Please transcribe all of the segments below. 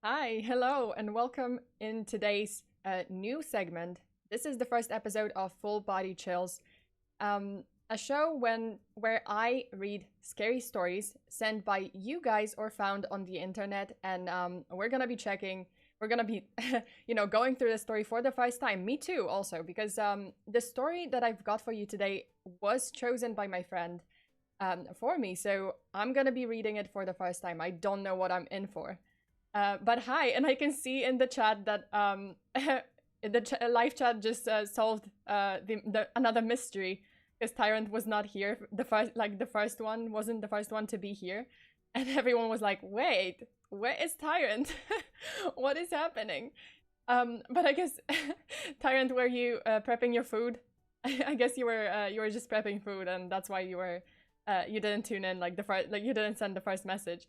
Hi, hello, and welcome in today's new segment. This is the first episode of Full Body Chills, a show where I read scary stories sent by you guys or found on the internet, and we're gonna be checking. We're gonna be, going through the story for the first time. Me too, also, because the story that I've got for you today was chosen by my friend for me, so I'm gonna be reading it for the first time. I don't know what I'm in for. But hi, and I can see in the chat that the live chat just solved another mystery because Tyrant was not here. The first one wasn't the first one to be here, and everyone was like, "Wait, where is Tyrant? What is happening?" But I guess Tyrant, were you prepping your food? I guess you were just prepping food, and that's why you didn't tune in you didn't send the first message.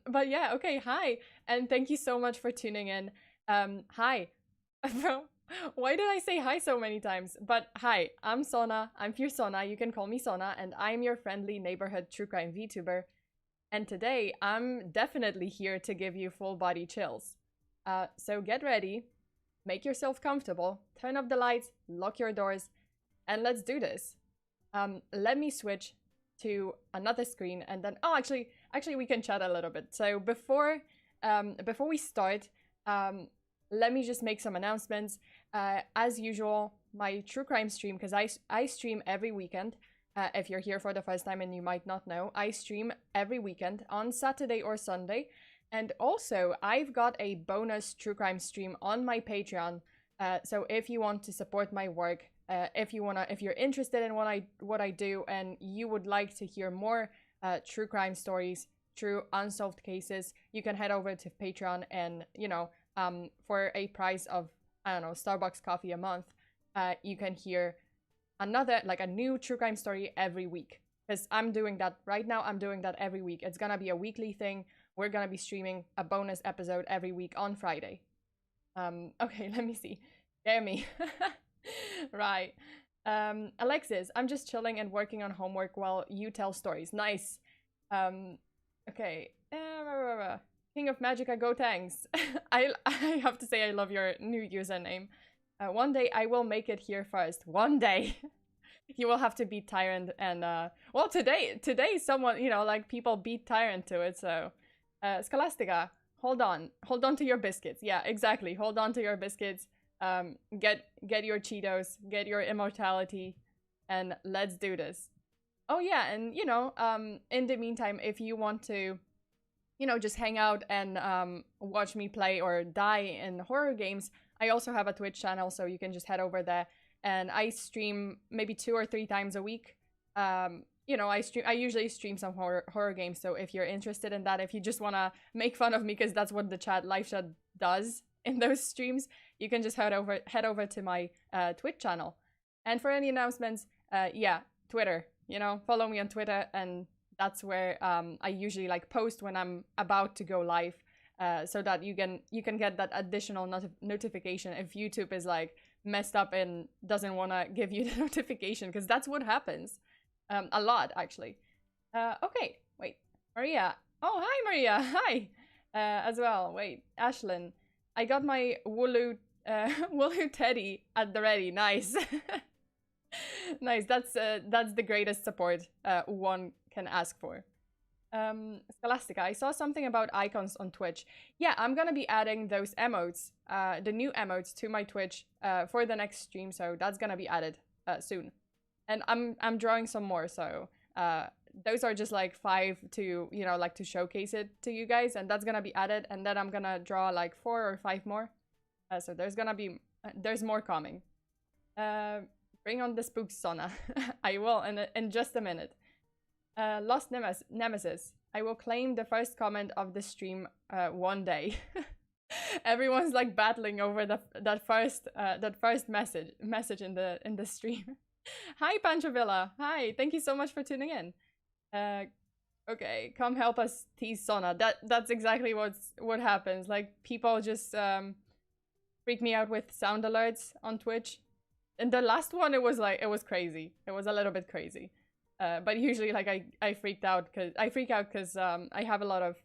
But yeah, okay, hi, and thank you so much for tuning in. Hi. Why did I say hi so many times? But hi, I'm Sona, I'm FEARSONA, you can call me Sona, and I'm your friendly neighborhood true crime VTuber. And today, I'm definitely here to give you full body chills. So get ready, make yourself comfortable, turn off the lights, lock your doors, and let's do this. Let me switch to another screen and then actually we can chat a little bit. So before we start, let me just make some announcements. As usual, my true crime stream, because I stream every weekend. If you're here for the first time and you might not know, I stream every weekend on Saturday or Sunday. And also, I've got a bonus true crime stream on my Patreon. So if you want to support my work, if you're interested in what I do and you would like to hear more true crime stories, true unsolved cases, you can head over to Patreon and, for a price of, I don't know, Starbucks coffee a month, you can hear a new true crime story every week. Because I'm doing that right now. I'm doing that every week. It's gonna be a weekly thing. We're gonna be streaming a bonus episode every week on Friday. Okay, let me see. Scare me. Right. Alexis, I'm just chilling and working on homework while you tell stories. Nice. Okay. King of Magica, go tanks. I have to say I love your new username. One day I will make it here first. One day. You will have to beat Tyrant and well, today someone, people beat Tyrant to it, so Scholastica, hold on to your biscuits. Yeah, exactly. Hold on to your biscuits. Get your Cheetos, get your immortality, and let's do this. Oh yeah, and in the meantime, if you want to, just hang out and watch me play or die in horror games, I also have a Twitch channel, so you can just head over there. And I stream maybe 2 or 3 times a week. I usually stream some horror games, so if you're interested in that, if you just want to make fun of me, because that's what the live chat does in those streams, you can just head over to my Twitch channel. And for any announcements, yeah, Twitter, follow me on Twitter, and that's where I usually post when I'm about to go live, so that you can get that additional notification if YouTube is messed up and doesn't want to give you the notification, because that's what happens a lot, actually. Okay, wait, Maria. Oh, hi, Maria. Hi, as well. Wait, Ashlyn. I got my Wooloo Teddy at the ready. Nice. Nice. That's the greatest support one can ask for. Scholastica, I saw something about icons on Twitch. Yeah, I'm gonna be adding those emotes, the new emotes, to my Twitch for the next stream, so that's gonna be added soon. And I'm drawing some more, so those are just 5 to to showcase it to you guys, and that's gonna be added, and then I'm gonna draw 4 or 5 more. So there's more coming. Bring on the spooks, Sona. I will in just a minute. Lost Nemesis. I will claim the first comment of the stream one day. Everyone's battling over that first message in the stream. Hi, Pancho Villa. Hi, thank you so much for tuning in. Okay, come help us tease Sona. That's exactly what happens. People just freak me out with sound alerts on Twitch. And the last one, it was crazy. It was a little bit crazy. But usually I freak out because I have a lot of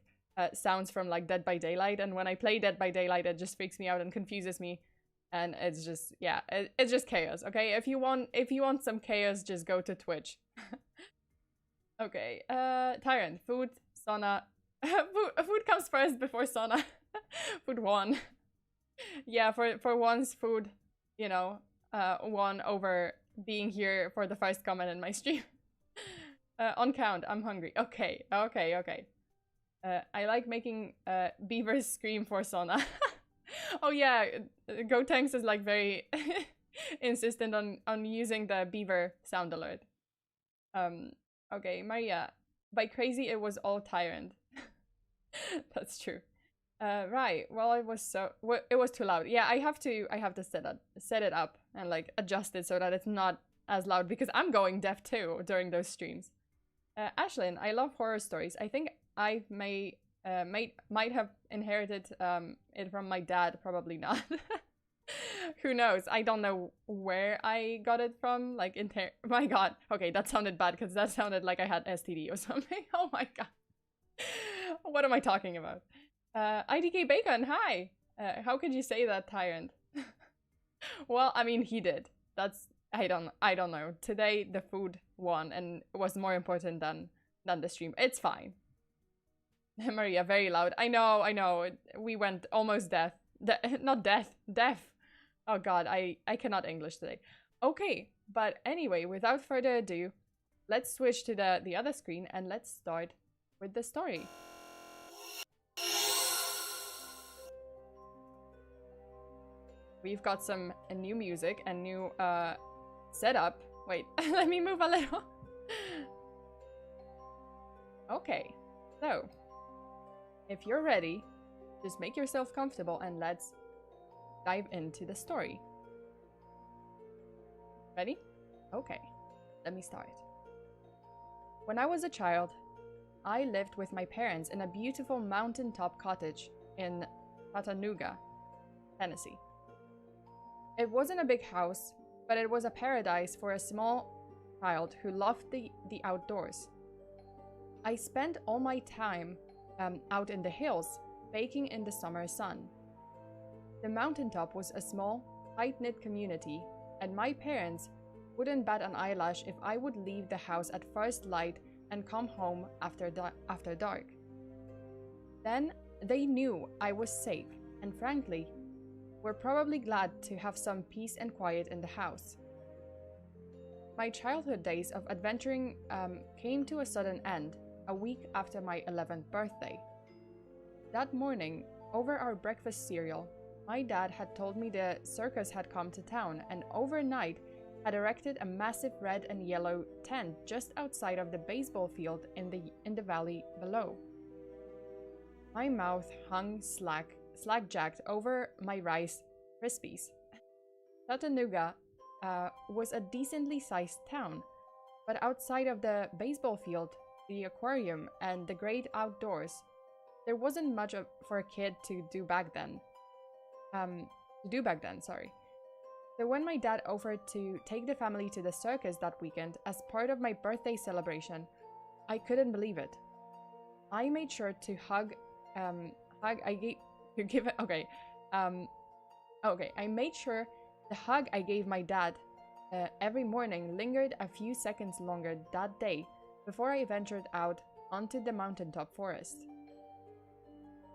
sounds from like Dead by Daylight, and when I play Dead by Daylight, it just freaks me out and confuses me, and it's just, yeah, it's just chaos. Okay, if you want some chaos, just go to Twitch. Okay, Tyrant, food, sauna. Food comes first before sauna. Food won. Yeah, for once, food, you know, won over being here for the first comment in my stream. On count, I'm hungry. Okay. I like making beavers scream for sauna. Oh yeah, GoTanks is like very insistent on using the beaver sound alert. Okay, Maria. By crazy, it was all Tyrant. That's true. Right. Well, it was too loud. Yeah, I have to set it up and like adjust it so that it's not as loud, because I'm going deaf too during those streams. Ashlyn, I love horror stories. I think I might have inherited it from my dad. Probably not. Who knows? I don't know where I got it from. Like, my god. Okay, that sounded bad because that sounded like I had STD or something. Oh my god. What am I talking about? IDK Bacon, hi! How could you say that, Tyrant? Well, I mean, he did. That's... I don't know. Today, the food won and was more important than the stream. It's fine. Maria, very loud. I know. We went almost deaf. Not death. Deaf. Oh god, I cannot English today. Okay, but anyway, without further ado, let's switch to the other screen and let's start with the story. We've got some new music and new setup. Wait, let me move a little. Okay, so if you're ready, just make yourself comfortable and let's dive into the story. Ready? Okay, let me start. When I was a child, I lived with my parents in a beautiful mountaintop cottage in Chattanooga, Tennessee. It wasn't a big house, but it was a paradise for a small child who loved the outdoors. I spent all my time out in the hills, baking in the summer sun. The mountaintop was a small, tight-knit community, and my parents wouldn't bat an eyelash if I would leave the house at first light and come home after dark. Then they knew I was safe, and frankly, were probably glad to have some peace and quiet in the house. My childhood days of adventuring came to a sudden end a week after my 11th birthday. That morning, over our breakfast cereal, my dad had told me the circus had come to town and overnight had erected a massive red and yellow tent just outside of the baseball field in the valley below. My mouth hung slack-jacked over my Rice Krispies. Chattanooga was a decently sized town, but outside of the baseball field, the aquarium, and the great outdoors, there wasn't much for a kid to do back then. So when my dad offered to take the family to the circus that weekend as part of my birthday celebration, I couldn't believe it. I made sure to I made sure the hug I gave my dad every morning lingered a few seconds longer that day before I ventured out onto the mountaintop forest.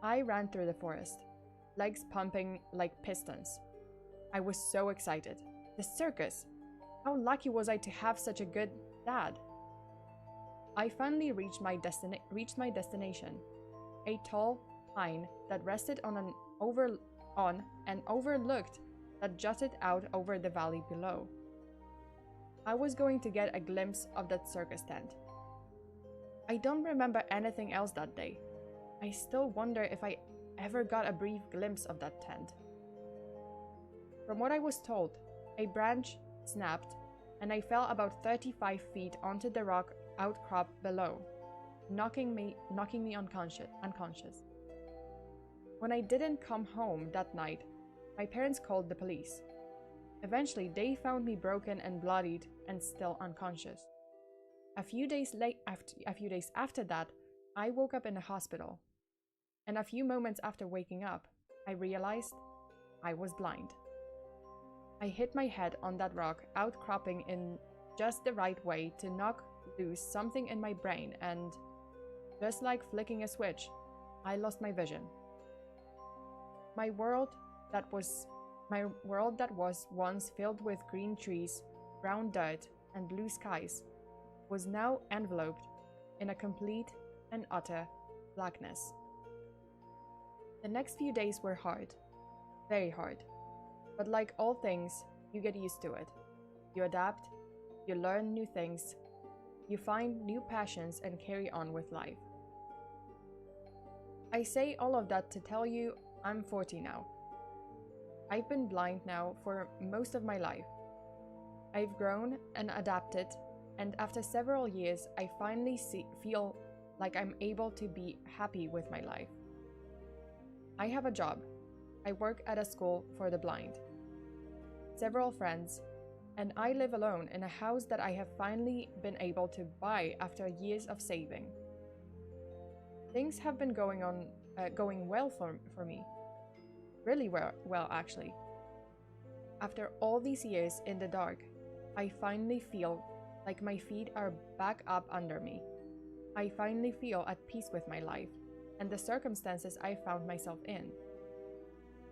I ran through the forest, legs pumping like pistons. I was so excited. The circus! How lucky was I to have such a good dad? I finally reached my destination, a tall pine that rested on an overlooked that jutted out over the valley below. I was going to get a glimpse of that circus tent. I don't remember anything else that day. I still wonder if I ever got a brief glimpse of that tent. From what I was told, a branch snapped and I fell about 35 feet onto the rock outcrop below, knocking me unconscious. When I didn't come home that night, my parents called the police. Eventually, they found me broken and bloodied and still unconscious. A few days after that, I woke up in a hospital. And a few moments after waking up, I realized I was blind. I hit my head on that rock, outcropping in just the right way to knock loose something in my brain, and just like flicking a switch, I lost my vision. My world that was once filled with green trees, brown dirt, and blue skies was now enveloped in a complete and utter blackness. The next few days were hard, very hard, but like all things, you get used to it. You adapt, you learn new things, you find new passions and carry on with life. I say all of that to tell you I'm 40 now. I've been blind now for most of my life. I've grown and adapted, and after several years, I finally feel like I'm able to be happy with my life. I have a job. I work at a school for the blind. Several friends, and I live alone in a house that I have finally been able to buy after years of saving. Things have been going well for me. Really well actually. After all these years in the dark, I finally feel like my feet are back up under me. I finally feel at peace with my life and the circumstances I found myself in.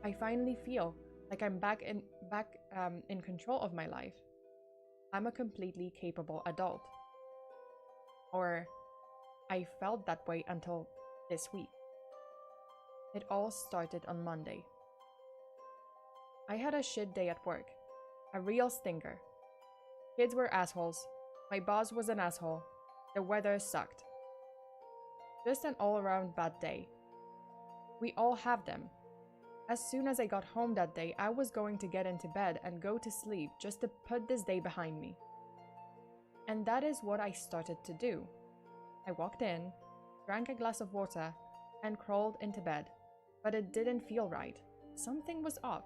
I finally feel like I'm back in control of my life. I'm a completely capable adult. Or I felt that way until this week. It all started on Monday. I had a shit day at work. A real stinker. Kids were assholes. My boss was an asshole. The weather sucked. Just an all-around bad day. We all have them. As soon as I got home that day, I was going to get into bed and go to sleep just to put this day behind me. And that is what I started to do. I walked in, drank a glass of water, and crawled into bed. But it didn't feel right. Something was off.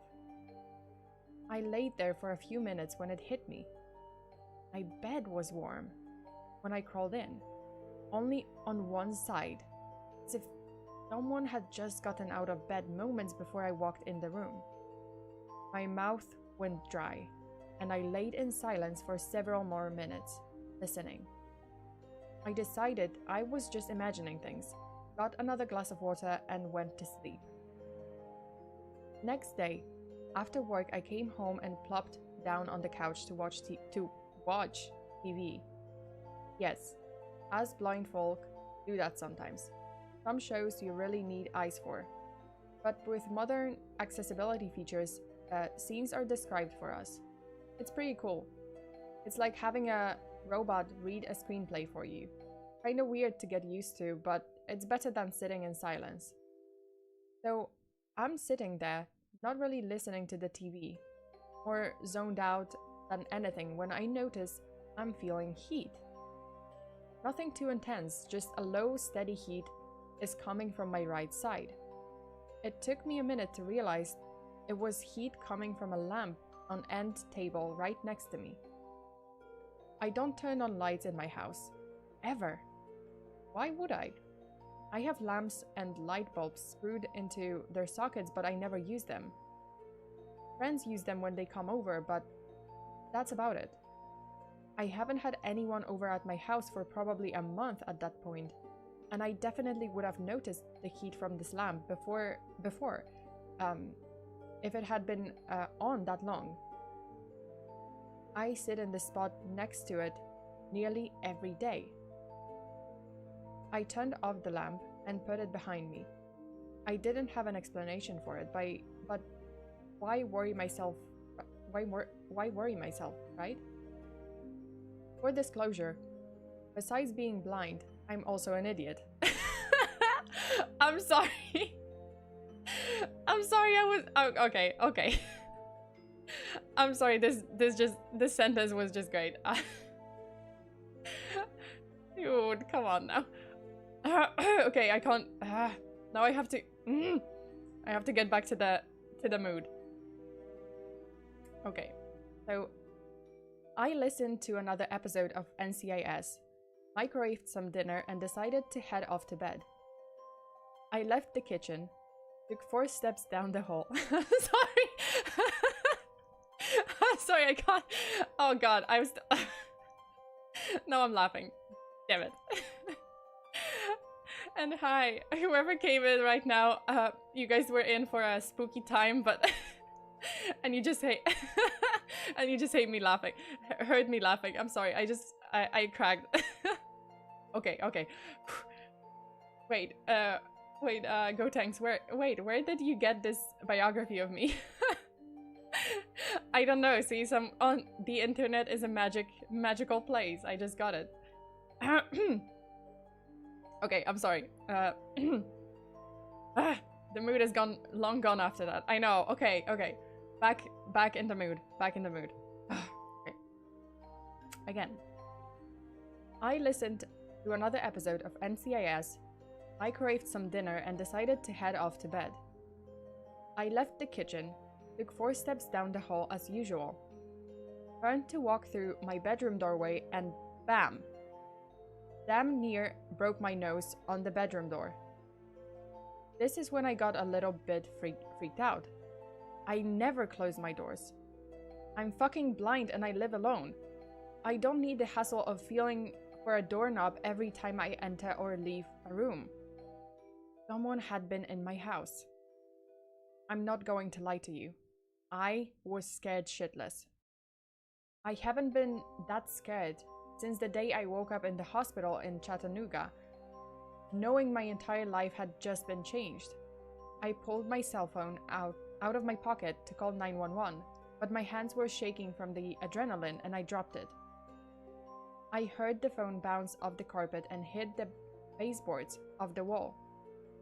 I laid there for a few minutes when it hit me. My bed was warm when I crawled in, only on one side, as if someone had just gotten out of bed moments before I walked in the room. My mouth went dry, and I laid in silence for several more minutes, listening. I decided I was just imagining things, got another glass of water, and went to sleep. Next day, after work, I came home and plopped down on the couch to watch TV. Yes, us blind folk do that sometimes. Some shows you really need eyes for. But with modern accessibility features, scenes are described for us. It's pretty cool. It's like having a robot read a screenplay for you. Kinda weird to get used to, but it's better than sitting in silence. So I'm sitting there, not really listening to the TV, more zoned out than anything when I notice I'm feeling heat. Nothing too intense, just a low, steady heat is coming from my right side. It took me a minute to realize it was heat coming from a lamp on end table right next to me. I don't turn on lights in my house. Ever. Why would I? I have lamps and light bulbs screwed into their sockets, but I never use them. Friends use them when they come over, but that's about it. I haven't had anyone over at my house for probably a month at that point, and I definitely would have noticed the heat from this lamp before if it had been on that long. I sit in the spot next to it nearly every day. I turned off the lamp and put it behind me. I didn't have an explanation for it, but why worry myself? Why worry myself, right? For disclosure, besides being blind, I'm also an idiot. I'm sorry. I'm sorry. Okay. I'm sorry. This sentence was just great. Dude, come on now. Okay, I can't. Now I have to. I have to get back to the mood. Okay, so I listened to another episode of NCIS, microwaved some dinner, and decided to head off to bed. I left the kitchen, took 4 steps down the hall. Sorry. I'm sorry, I can't. Oh god, I was. No, I'm laughing. Damn it. And hi, whoever came in right now, you guys were in for a spooky time, but and you just hate and you just hate me laughing. Heard me laughing. I'm sorry. I cracked. Okay. Wait, Go Tanks, where did you get this biography of me? I don't know. See, some on the internet is a magical place. I just got it. Okay, I'm sorry. The mood is long gone after that. I know. Okay. Back in the mood. Okay. Again. I listened to another episode of NCIS, microwaved some dinner, and decided to head off to bed. I left the kitchen, took 4 steps down the hall as usual, turned to walk through my bedroom doorway, and bam! Damn near broke my nose on the bedroom door. This is when I got a little bit freaked out. I never close my doors. I'm fucking blind and I live alone. I don't need the hassle of feeling for a doorknob every time I enter or leave a room. Someone had been in my house. I'm not going to lie to you. I was scared shitless. I haven't been that scared since the day I woke up in the hospital in Chattanooga, knowing my entire life had just been changed. I pulled my cell phone out of my pocket to call 911, but my hands were shaking from the adrenaline and I dropped it. I heard the phone bounce off the carpet and hit the baseboards of the wall,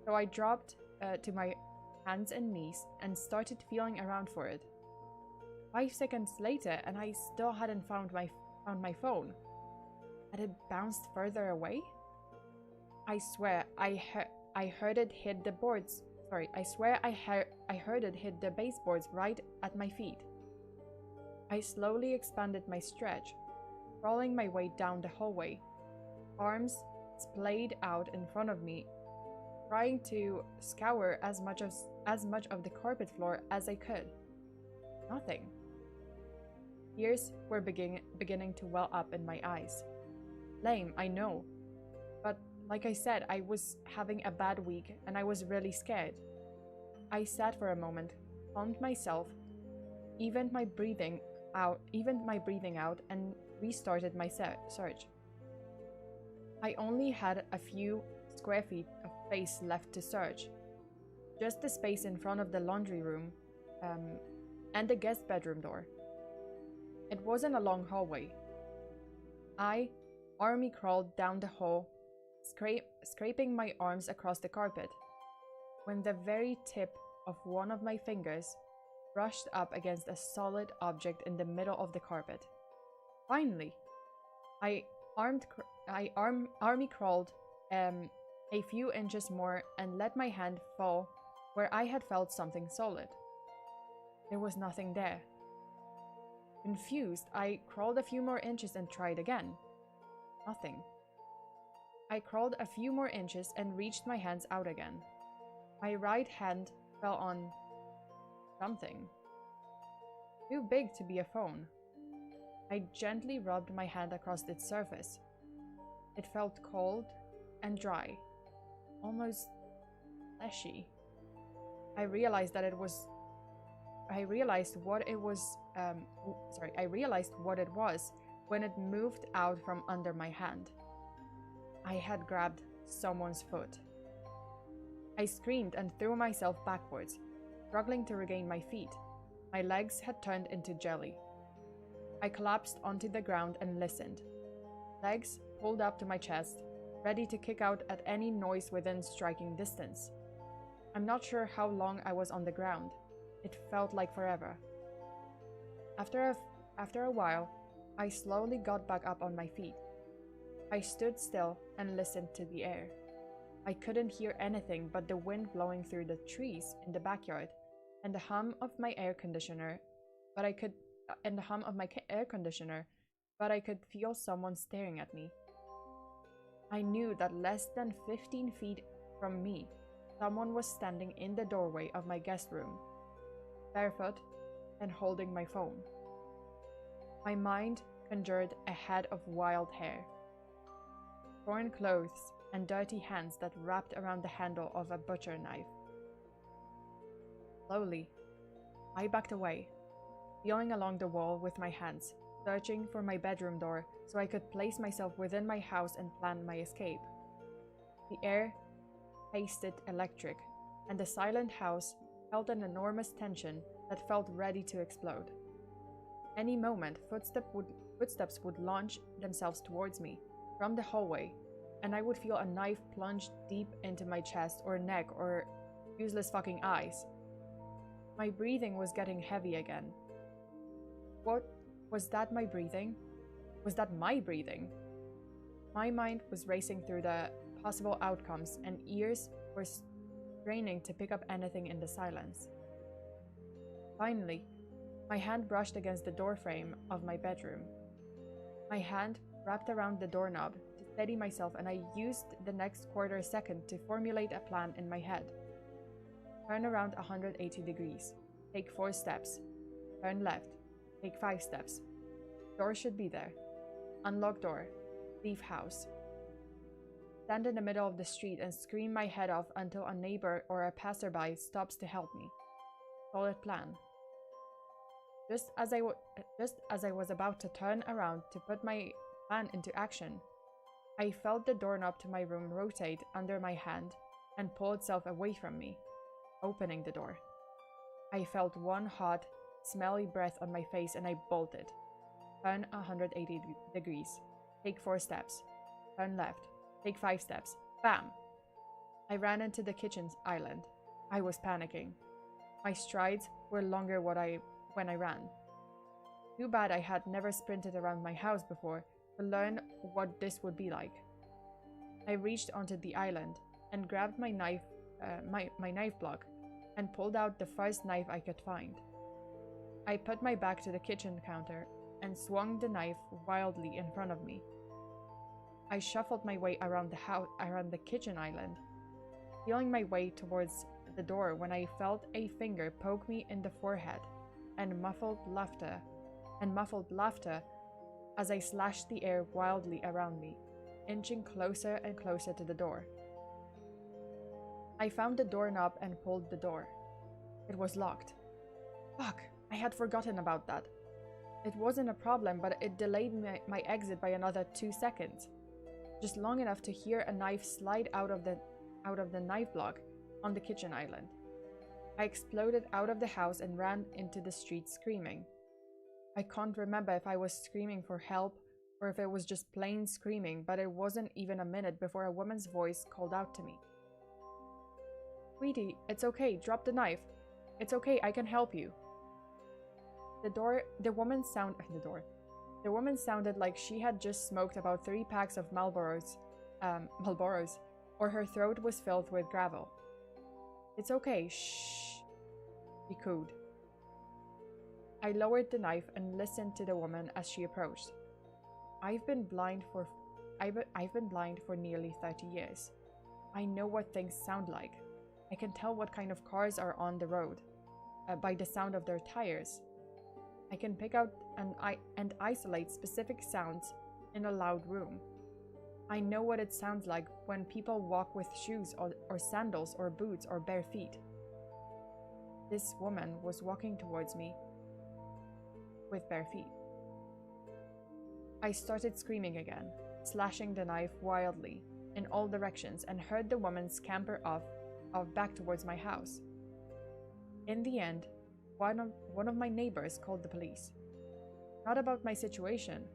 so I dropped to my hands and knees and started feeling around for it. 5 seconds later and I still hadn't found my phone. Had it bounced further away? I swear I heard it hit the boards. Sorry, I swear I heard it hit the baseboards right at my feet. I slowly expanded my stretch, crawling my way down the hallway, arms splayed out in front of me, trying to scour as much of the carpet floor as I could. Nothing. Tears were beginning to well up in my eyes. Lame, I know. But like I said, I was having a bad week and I was really scared. I sat for a moment, calmed myself, evened my breathing out and restarted my search. I only had a few square feet of space left to search. Just the space in front of the laundry room and the guest bedroom door. It wasn't a long hallway. I army crawled down the hall, scraping my arms across the carpet, when the very tip of one of my fingers brushed up against a solid object in the middle of the carpet. Finally, I army crawled a few inches more and let my hand fall where I had felt something solid. There was nothing there. Confused, I crawled a few more inches and tried again. Nothing. I crawled a few more inches and reached my hands out again. My right hand fell on something. Too big to be a phone. I gently rubbed my hand across its surface. It felt cold and dry, almost fleshy. I realized what it was when it moved out from under my hand. I had grabbed someone's foot. I screamed and threw myself backwards, struggling to regain my feet. My legs had turned into jelly. I collapsed onto the ground and listened. Legs pulled up to my chest, ready to kick out at any noise within striking distance. I'm not sure how long I was on the ground. It felt like forever. After a while, I slowly got back up on my feet. I stood still and listened to the air. I couldn't hear anything but the wind blowing through the trees in the backyard and the hum of my air conditioner, but I could feel someone staring at me. I knew that less than 15 feet from me, someone was standing in the doorway of my guest room, barefoot and holding my phone. My mind conjured a head of wild hair, torn clothes, and dirty hands that wrapped around the handle of a butcher knife. Slowly, I backed away, feeling along the wall with my hands, searching for my bedroom door so I could place myself within my house and plan my escape. The air tasted electric, and the silent house held an enormous tension that felt ready to explode. Any moment, footsteps would launch themselves towards me from the hallway, and I would feel a knife plunge deep into my chest or neck or useless fucking eyes. My breathing was getting heavy again. What was that? My breathing? Was that my breathing? My mind was racing through the possible outcomes, and ears were straining to pick up anything in the silence. Finally, my hand brushed against the doorframe of my bedroom. My hand wrapped around the doorknob to steady myself, and I used the next quarter second to formulate a plan in my head. Turn around 180 degrees. Take 4 steps. Turn left. Take 5 steps. Door should be there. Unlock door. Leave house. Stand in the middle of the street and scream my head off until a neighbor or a passerby stops to help me. Solid plan. Just as I was about to turn around to put my plan into action, I felt the doorknob to my room rotate under my hand and pull itself away from me, opening the door. I felt one hot, smelly breath on my face and I bolted. Turn 180 degrees. Take 4 steps. Turn left. Take 5 steps. Bam! I ran into the kitchen island. I was panicking. My strides were longer when I ran. Too bad I had never sprinted around my house before to learn what this would be like. I reached onto the island and grabbed my knife block and pulled out the first knife I could find. I put my back to the kitchen counter and swung the knife wildly in front of me. I shuffled my way around the kitchen island, feeling my way towards the door when I felt a finger poke me in the forehead and muffled laughter as I slashed the air wildly around me, inching closer and closer to the door. I found the doorknob and pulled the door. It was locked. Fuck, I had forgotten about that. It wasn't a problem, but it delayed my exit by another 2 seconds. Just long enough to hear a knife slide out of the knife block on the kitchen island. I exploded out of the house and ran into the street screaming. I can't remember if I was screaming for help or if it was just plain screaming, but it wasn't even a minute before a woman's voice called out to me. "Sweetie, it's okay, drop the knife. It's okay, I can help you." The woman sounded like she had just smoked about 3 packs of Marlboros, or her throat was filled with gravel. "It's okay, shh," she cooed. I lowered the knife and listened to the woman as she approached. I've been blind for nearly 30 years. I know what things sound like. I can tell what kind of cars are on the road by the sound of their tires. I can pick out and isolate specific sounds in a loud room. I know what it sounds like when people walk with shoes or sandals or boots or bare feet. This woman was walking towards me with bare feet. I started screaming again, slashing the knife wildly in all directions, and heard the woman scamper off back towards my house. In the end, one of my neighbors called the police. Not about my situation,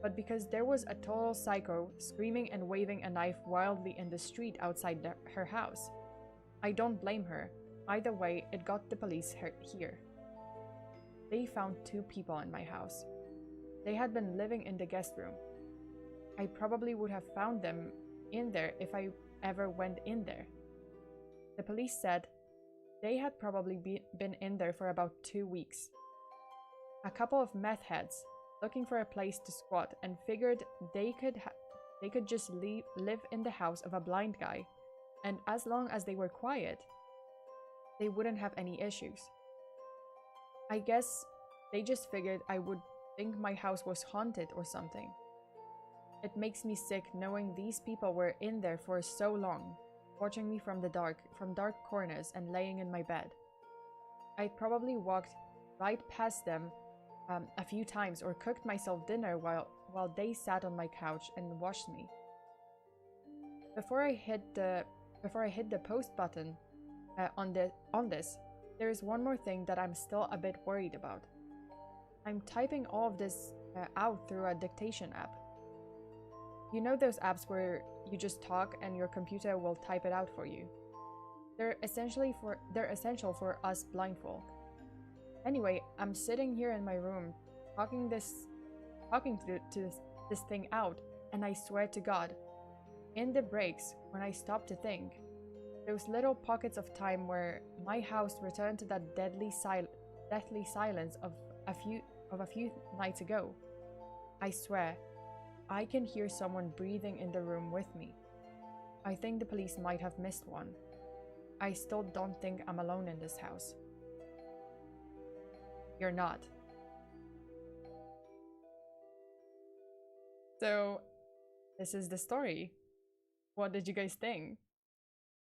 but because there was a total psycho screaming and waving a knife wildly in the street outside her house. I don't blame her. Either way, it got the police here. They found 2 people in my house. They had been living in the guest room. I probably would have found them in there if I ever went in there. The police said they had probably been in there for about 2 weeks. A couple of meth heads looking for a place to squat and figured they could just live in the house of a blind guy and as long as they were quiet, they wouldn't have any issues. I guess they just figured I would think my house was haunted or something. It makes me sick knowing these people were in there for so long, watching me from dark corners and laying in my bed. I probably walked right past them a few times or cooked myself dinner while they sat on my couch and watched me. Before I hit the post button on this, there is one more thing that I'm still a bit worried about. I'm typing all of this out through a dictation app. You know those apps where you just talk and your computer will type it out for you? They're essential for us blind folk. Anyway, I'm sitting here in my room talking this thing out, and I swear to God, in the breaks when I stop to think, those little pockets of time where my house returned to that deathly silence of a few nights ago, I swear, I can hear someone breathing in the room with me. I think the police might have missed one. I still don't think I'm alone in this house. You're not. So, this is the story. What did you guys think?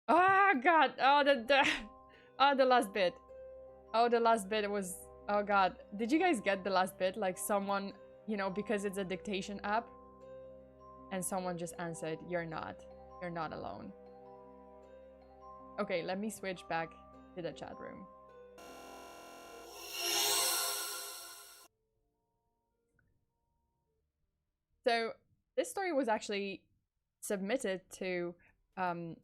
Oh God! Oh, the last bit. Oh, the last bit was... Oh God. Did you guys get the last bit? Like someone, you know, because it's a dictation app, and someone just answered, "You're not. You're not alone." Okay, let me switch back to the chat room. So this story was actually submitted to a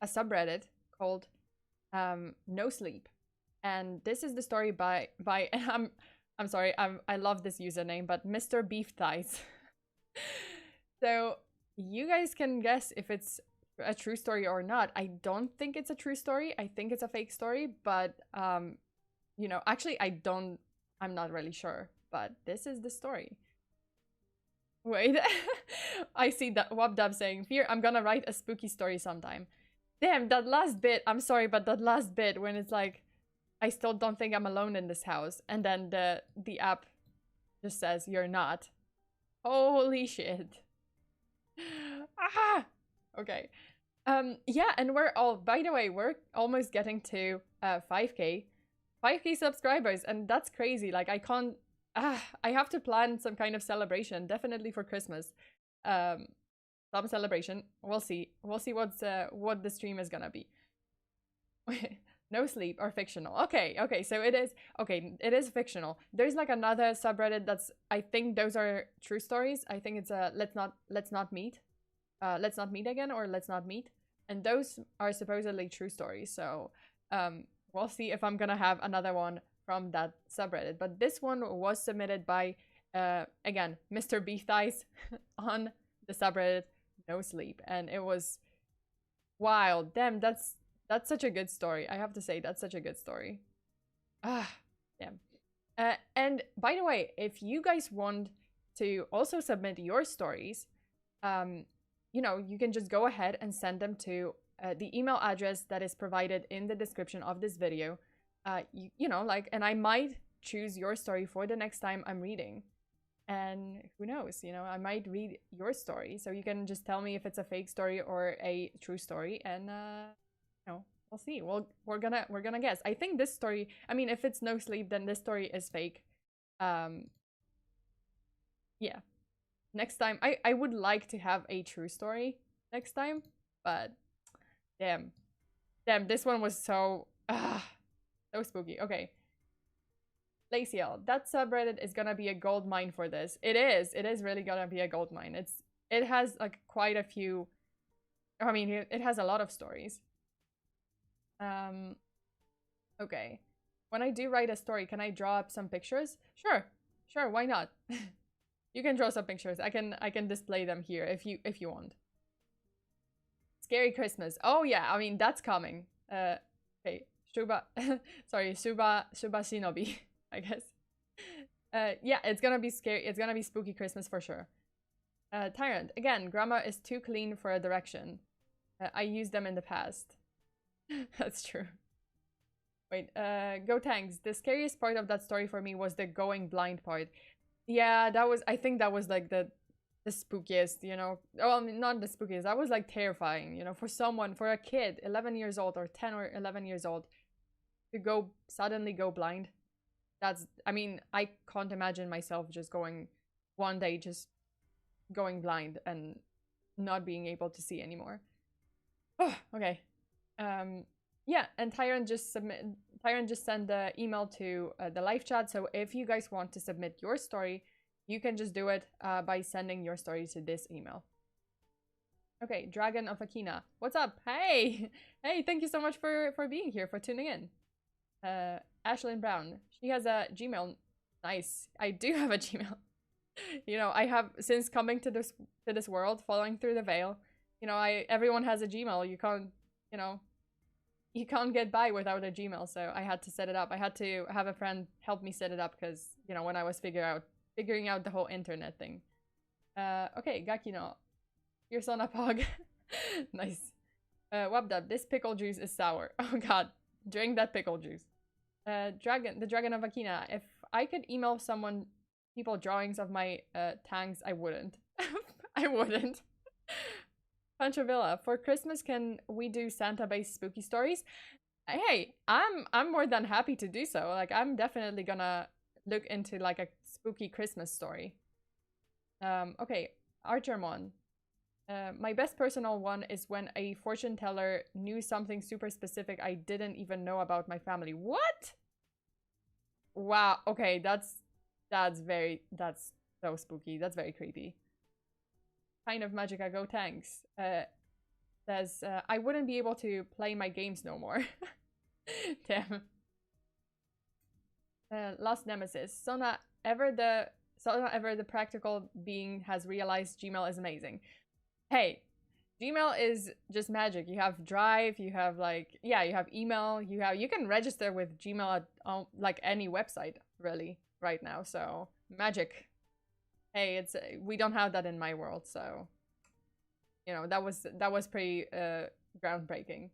subreddit called nosleep, and this is the story by I'm sorry, I love this username, but mrbeefthighs. So you guys can guess if it's a true story or not. I don't think it's a true story. I think it's a fake story, but you know, actually I'm not really sure, but this is the story. Wait, I see that Wabdab saying, "Fear, I'm gonna write a spooky story sometime." Damn, that last bit, I'm sorry, but that last bit when it's like, I still don't think I'm alone in this house, and then the app just says, "You're not." Holy shit. Ah! Okay. Yeah, and by the way, we're almost getting to 5k subscribers, and that's crazy. Like, I can't... I have to plan some kind of celebration, definitely for Christmas. Some celebration. We'll see. We'll see what the stream is gonna be. No sleep or fictional. Okay, so it is fictional. There's like another subreddit that's... I think those are true stories. I think it's let's not meet again, or let's not meet. And those are supposedly true stories. So we'll see if I'm gonna have another one from that subreddit. But this one was submitted by again, mrbeefthighs on the subreddit No Sleep, and it was wild. Damn, that's such a good story. I have to say, that's such a good story. Ah, damn. And by the way, if you guys want to also submit your stories, you know, you can just go ahead and send them to the email address that is provided in the description of this video. You know, like, and I might choose your story for the next time I'm reading. And who knows, you know, I might read your story. So you can just tell me if it's a fake story or a true story, and you know, we'll see. We're gonna guess. I think this story, I mean, if it's No Sleep, then this story is fake. Yeah. Next time, I would like to have a true story next time, but damn, this one was so spooky. Okay, Laciel, that subreddit is gonna be a gold mine for this. It is really gonna be a gold mine. It has like quite a few. I mean, it has a lot of stories. Okay, when I do write a story, can I draw up some pictures? Sure, why not? You can draw some pictures. I can display them here if you want. Scary Christmas. Oh yeah, I mean, that's coming. Okay, Shuba Shinobi, I guess. Yeah, it's gonna be scary. It's gonna be spooky Christmas for sure. Tyrant, again, grammar is too clean for a direction. I used them in the past. That's true. Wait, go tanks. The scariest part of that story for me was the going blind part. Yeah, that was, I think that was like the spookiest, you know. Well, I mean, not the spookiest. That was like terrifying, you know, for someone, for a kid, 11 years old or 10 or 11 years old to suddenly go blind. That's, I mean, I can't imagine myself just going one day, just going blind and not being able to see anymore. Oh, okay. Yeah, and Tyron just sent the email to the live chat. So if you guys want to submit your story, you can just do it by sending your story to this email. Okay, Dragon of Akina, what's up? Hey, hey, thank you so much for being here, for tuning in. Ashlyn Brown, she has a Gmail. Nice, I do have a Gmail. You know, I have, since coming to this world, following through the veil. You know, everyone has a Gmail. You can't, you know, you can't get by without a Gmail, so I had to set it up. I had to have a friend help me set it up because, you know, when I was figuring out the whole internet thing. Okay, Gakino. Fearsona Pog. Nice. Wabdab, this pickle juice is sour. Oh god, drink that pickle juice. The Dragon of Akina. If I could email people drawings of my tanks, I wouldn't. I wouldn't. Pancho Villa, for Christmas, can we do Santa-based spooky stories? Hey, I'm more than happy to do so. Like, I'm definitely gonna look into like a spooky Christmas story. Okay, Archermon. My best personal one is when a fortune teller knew something super specific I didn't even know about my family. What? Wow. Okay, that's so spooky. That's very creepy. Kind of Magica, go tanks. Says, I wouldn't be able to play my games no more. Damn. Lost Nemesis. Sona ever the practical being has realized Gmail is amazing. Hey, Gmail is just magic. You have Drive, you have like, yeah, you have email, you can register with Gmail at like any website really right now. So magic. Hey, we don't have that in my world, so you know, that was pretty groundbreaking.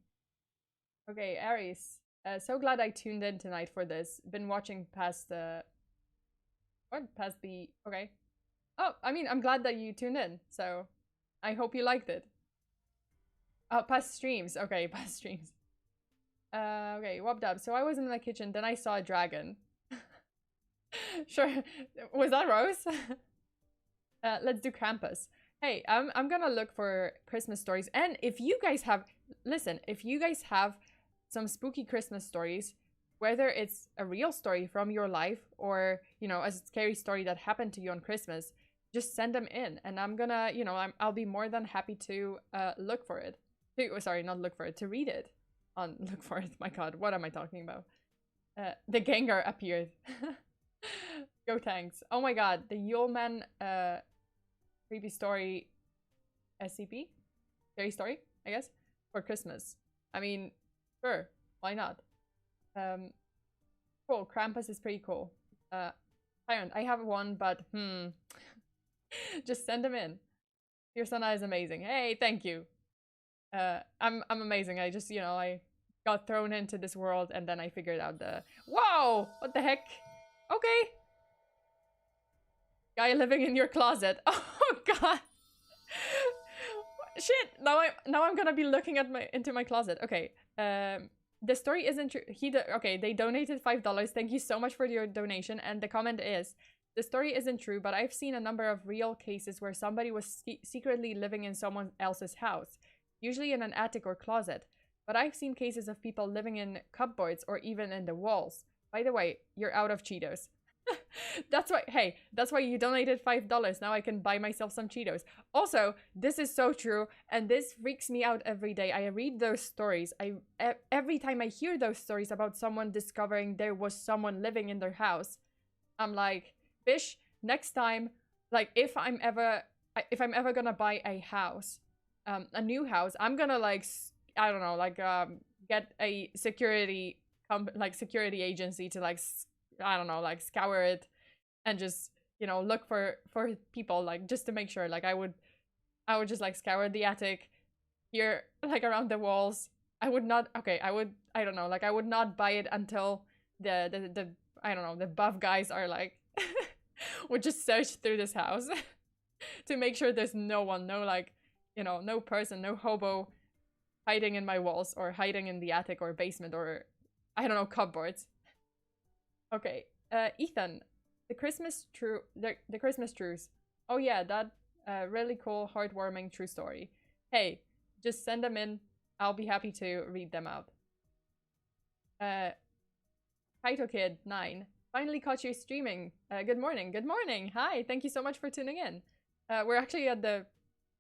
Okay, Aries. So glad I tuned in tonight for this. Been watching past the okay. Oh, I mean, I'm glad that you tuned in, so I hope you liked it. Oh, past streams. Okay, past streams. Okay, Wobdub. So I was in my kitchen, then I saw a dragon. Sure. Was that Rose? Let's do Krampus. Hey, I'm gonna look for Christmas stories. And if you guys have, listen, if you guys have some spooky Christmas stories, whether it's a real story from your life or, you know, a scary story that happened to you on Christmas, just send them in. And I'm gonna, you know, I'll be more than happy to look for it. Sorry, not look for it, to read it. Look for it. My god, what am I talking about? The Gengar appeared. Go tanks. Oh my god, the Yuleman creepy story SCP? Scary story, I guess, for Christmas. I mean, sure, why not? Cool, Krampus is pretty cool. Tyrant, I have one, but just send them in. Fearsona is amazing. Hey, thank you. I'm amazing. I just, you know, I got thrown into this world and then I figured out whoa, what the heck? Okay. Guy living in your closet. Oh god. Shit. Now I'm gonna be looking at into my closet. Okay. The story isn't true. Okay, they donated $5. Thank you so much for your donation. And the comment is, the story isn't true, but I've seen a number of real cases where somebody was secretly living in someone else's house, usually in an attic or closet. But I've seen cases of people living in cupboards or even in the walls. By the way, you're out of Cheetos. That's why, hey, that's why you donated $5. Now I can buy myself some Cheetos. Also, this is so true, and this freaks me out every day. I read those stories. Every time I hear those stories about someone discovering there was someone living in their house, I'm like, Bish, next time, like, if I'm ever gonna buy a house, a new house, I'm gonna like, I don't know, like, get a security agency to like, I don't know, like scour it and just, you know, look for people, like, just to make sure. Like, I would just like scour the attic, here, like around the walls. I would not. Okay, I don't know. Like I would not buy it until the I don't know, the buff guys are like would just search through this house to make sure there's no one, no like, you know, no person, no hobo hiding in my walls or hiding in the attic or basement or I don't know, cupboards. Okay, Ethan, the Christmas truce. Oh yeah, that really cool, heartwarming true story. Hey, just send them in. I'll be happy to read them out. Kaito Kid 9. Finally caught you streaming. Good morning. Good morning. Hi. Thank you so much for tuning in. We're actually at the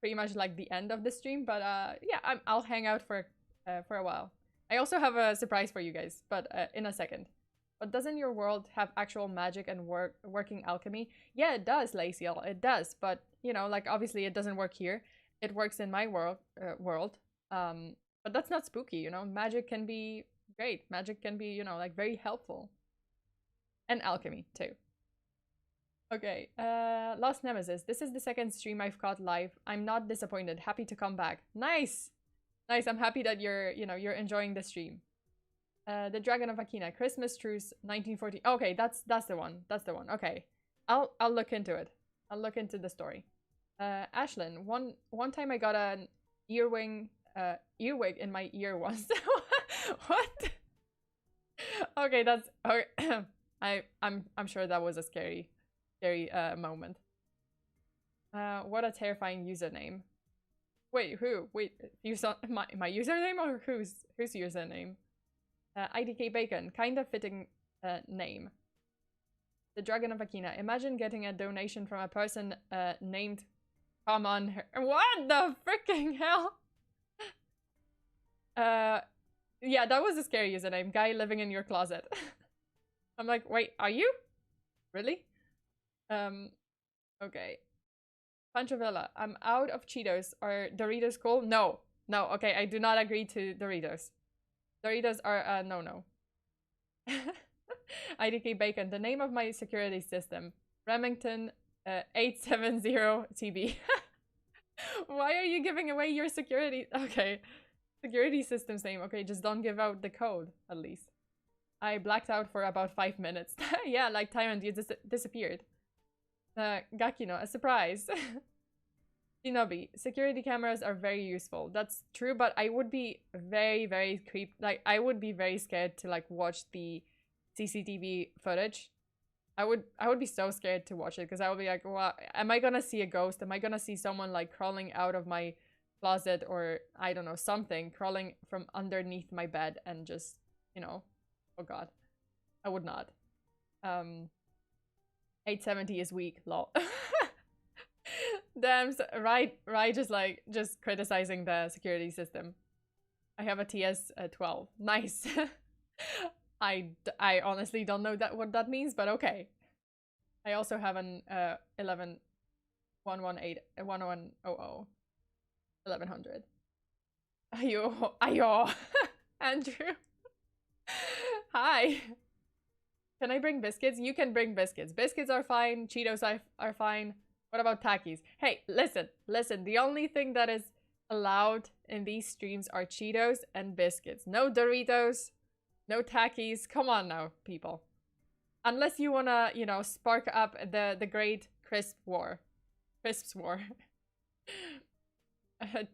pretty much like the end of the stream, but yeah, I'll hang out for a while. I also have a surprise for you guys, but in a second. But doesn't your world have actual magic and working alchemy? Yeah, it does, Laciel. It does, but you know, like obviously it doesn't work here. It works in my world. But that's not spooky, you know. Magic can be great. Magic can be, you know, like very helpful. And alchemy too. Okay, Lost Nemesis. This is the second stream I've caught live. I'm not disappointed. Happy to come back. Nice, nice. I'm happy that you're, you know, you're enjoying the stream. The Dragon of Akina, Christmas Truce, 1940. Okay, that's the one. That's the one. Okay, I'll look into it. I'll look into the story. Ashlyn, one time I got an earwig in my ear once. What? Okay, that's okay. I'm sure that was a scary moment. What a terrifying username. Wait, who? Wait, you saw my username or whose username? IDK Bacon, kind of fitting name. The Dragon of Akina. Imagine getting a donation from a person named Come on her. What the freaking hell? Yeah, that was a scary username. Guy living in your closet. I'm like, wait, are you? Really? Okay. Panchovella, I'm out of Cheetos. Are Doritos cool? No. No, okay, I do not agree to Doritos. Doritos are no. IDK Bacon, the name of my security system. Remington 870 TB. Why are you giving away your security? Okay. Security system's name. Okay, just don't give out the code, at least. I blacked out for about 5 minutes. Yeah, like Tyrant, you disappeared. Gakino, a surprise. Shinobi, security cameras are very useful. That's true, but I would be very like I would be very scared to like watch the CCTV footage. I would be so scared to watch it because I would be like, well, am I gonna see a ghost? Am I gonna see someone like crawling out of my closet or I don't know, something crawling from underneath my bed and just, you know, oh god. I would not. 870 is weak, lol. Damn, right, just criticizing the security system. I have a TS-12. Nice. I honestly don't know what that means, but okay. I also have an 11-118 1100. 1100. Ayo. Andrew. Hi. Can I bring biscuits? You can bring biscuits. Biscuits are fine. Cheetos are fine. What about Takis? Hey, listen. The only thing that is allowed in these streams are Cheetos and biscuits. No Doritos, no Takis. Come on now, people. Unless you wanna, you know, spark up the great Crisps war.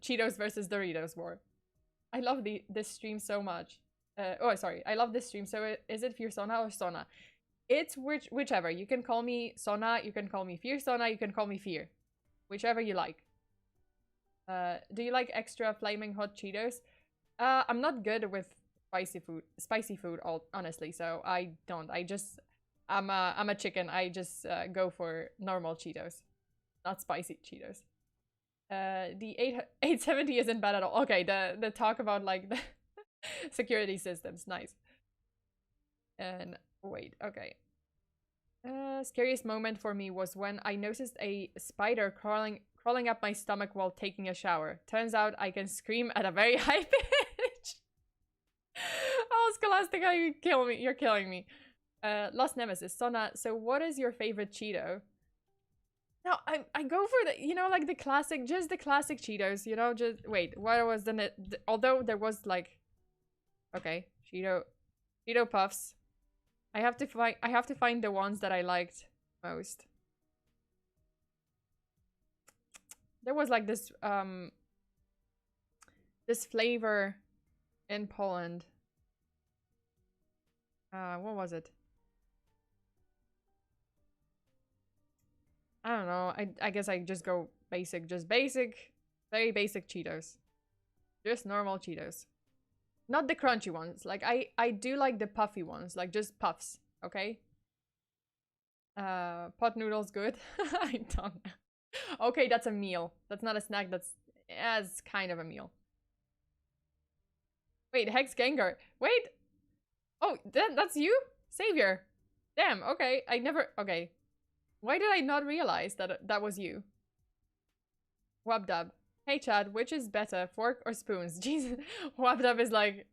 Cheetos versus Doritos war. I love this stream so much. I love this stream. So is it FEARSONA or Sona? It's whichever. You can call me Sona, you can call me FEARSONA, you can call me Fear. Whichever you like. Do you like extra flaming hot Cheetos? I'm not good with spicy food, honestly, so I don't. I'm a chicken. I just go for normal Cheetos, not spicy Cheetos. The 870 isn't bad at all. Okay, the talk about like the security systems, nice. And wait, okay. Scariest moment for me was when I noticed a spider crawling up my stomach while taking a shower. Turns out I can scream at a very high pitch. Oh, Scholastica, you're killing me. Lost Nemesis, Sona, so what is your favorite Cheeto? No, I go for the, you know, like the classic, just the classic Cheetos, you know, just wait, what was although there was like, okay, Cheeto Puffs. I have to find the ones that I liked most. There was like this flavor in Poland. What was it? I don't know. I guess I just go basic, very basic Cheetos. Just normal Cheetos. Not the crunchy ones. Like I do like the puffy ones, like just puffs, okay? Pot noodles good. I don't know. Okay, that's a meal. That's not a snack, that's as kind of a meal. Wait, Hex Gengar. Wait. Oh, that's you? Savior. Damn, okay. Okay. Why did I not realize that that was you? Wabdab. Hey Chad, which is better, fork or spoons? Jesus, Wabdab is like,